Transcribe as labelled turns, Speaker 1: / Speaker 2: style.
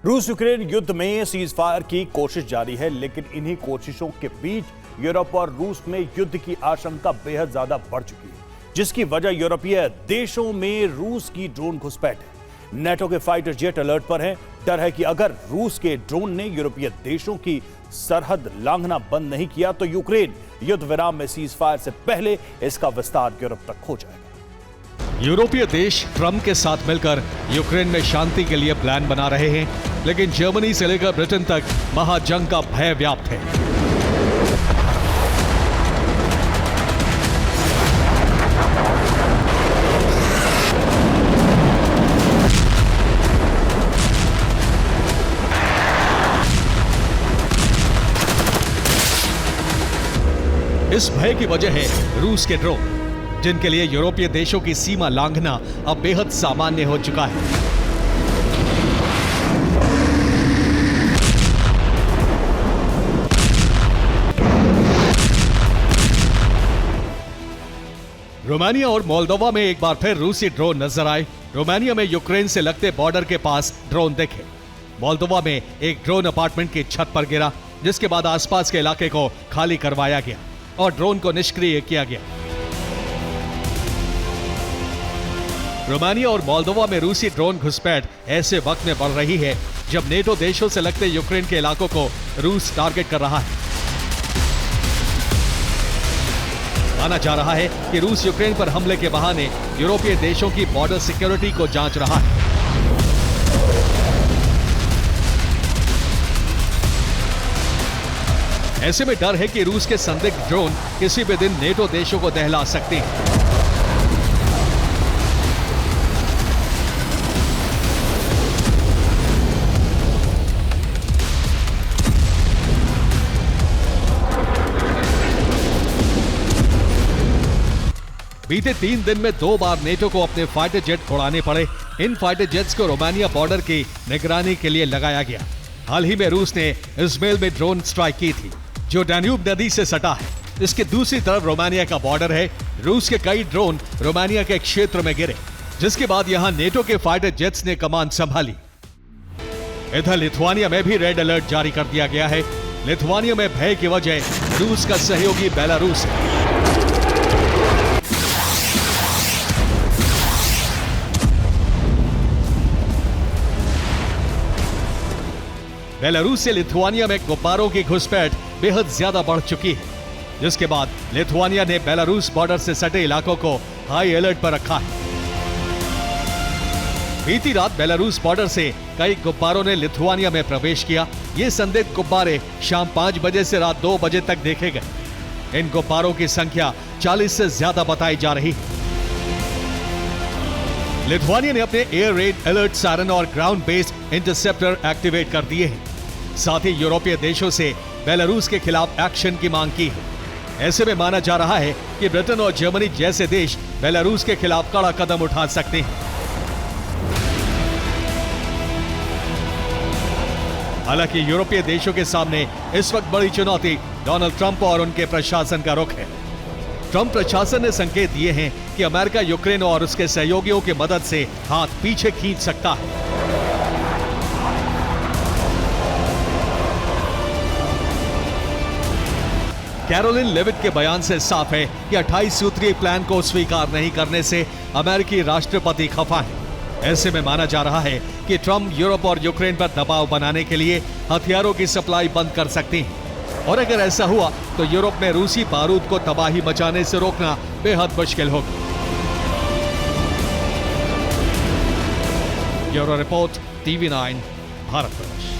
Speaker 1: रूस यूक्रेन युद्ध में सीज फायर की कोशिश जारी है, लेकिन इन्हीं कोशिशों के बीच यूरोप और रूस में युद्ध की आशंका बेहद ज्यादा बढ़ चुकी है, जिसकी वजह यूरोपीय देशों में रूस की ड्रोन घुसपैठ है। नेटो के फाइटर जेट अलर्ट पर हैं। डर है कि अगर रूस के ड्रोन ने यूरोपीय देशों की सरहद लांघना बंद नहीं किया तो यूक्रेन युद्ध विराम में सीज फायर से पहले इसका विस्तार यूरोप तक हो जाएगा।
Speaker 2: यूरोपीय देश ट्रंप के साथ मिलकर यूक्रेन में शांति के लिए प्लान बना रहे हैं, लेकिन जर्मनी से लेकर ब्रिटेन तक महाजंग का भय व्याप्त है। इस भय की वजह है रूस के ड्रोन, जिनके लिए यूरोपीय देशों की सीमा लांघना अब बेहद सामान्य हो चुका है। रोमानिया और मोल्दोवा में एक बार फिर रूसी ड्रोन नजर आए। रोमानिया में यूक्रेन से लगते बॉर्डर के पास ड्रोन देखे। मोल्दोवा में एक ड्रोन अपार्टमेंट की छत पर गिरा, जिसके बाद आसपास के इलाके को खाली करवाया गया और ड्रोन को निष्क्रिय किया गया। रोमानिया और मोल्दोवा में रूसी ड्रोन घुसपैठ ऐसे वक्त में बढ़ रही है जब नेटो देशों से लगते यूक्रेन के इलाकों को रूस टारगेट कर रहा है। माना जा रहा है कि रूस यूक्रेन पर हमले के बहाने यूरोपीय देशों की बॉर्डर सिक्योरिटी को जांच रहा है। ऐसे में डर है कि रूस के संदिग्ध ड्रोन किसी भी दिन नेटो देशों को दहला सकते हैं। बीते 3 दिन में 2 बार नेटो को अपने फाइटर जेट उड़ाने पड़े। इन फाइटर जेट्स को रोमानिया बॉर्डर की निगरानी के लिए लगाया गया। हाल ही में रूस ने इज़्माइल में ड्रोन स्ट्राइक की थी, जो डैन्यूब नदी से सटा है। इसके दूसरी तरफ रोमानिया का बॉर्डर है। रूस के कई ड्रोन रोमानिया के क्षेत्र में गिरे, जिसके बाद यहां नेटो के फाइटर जेट्स ने कमान संभाली। इधर लिथुआनिया में भी रेड अलर्ट जारी कर दिया गया है। लिथुआनिया में भय की वजह रूस का सहयोगी बेलारूस है। बेलारूस से लिथुआनिया में गुब्बारों की घुसपैठ बेहद ज्यादा बढ़ चुकी है, जिसके बाद लिथुआनिया ने बेलारूस बॉर्डर से सटे इलाकों को हाई अलर्ट पर रखा है। बीती रात बेलारूस बॉर्डर से कई गुब्बारों ने लिथुआनिया में प्रवेश किया। ये संदिग्ध गुब्बारे शाम 5 बजे से रात 2 बजे तक देखे गए। इन गुब्बारों की संख्या 40 से ज्यादा बताई जा रही है। लिथुआनिया ने अपने एयर रेड अलर्ट सायरन और ग्राउंड बेस्ड इंटरसेप्टर एक्टिवेट कर दिए हैं। साथ ही यूरोपीय देशों से बेलारूस के खिलाफ एक्शन की मांग की है। ऐसे में माना जा रहा है कि ब्रिटेन और जर्मनी जैसे देश बेलारूस के खिलाफ कड़ा कदम उठा सकते हैं। हालांकि यूरोपीय देशों के सामने इस वक्त बड़ी चुनौती डोनाल्ड ट्रंप और उनके प्रशासन का रुख है। ट्रंप प्रशासन ने संकेत दिए हैं कि अमेरिका यूक्रेन और उसके सहयोगियों की मदद से हाथ पीछे खींच सकता है। कैरोलिन लेविट के बयान से साफ है कि 28 सूत्रीय प्लान को स्वीकार नहीं करने से अमेरिकी राष्ट्रपति खफा है। ऐसे में माना जा रहा है कि ट्रंप यूरोप और यूक्रेन पर दबाव बनाने के लिए हथियारों की सप्लाई बंद कर सकते हैं, और अगर ऐसा हुआ तो यूरोप में रूसी बारूद को तबाही मचाने से रोकना बेहद मुश्किल होगा। Bureau report, TV9, Bharatvarsh.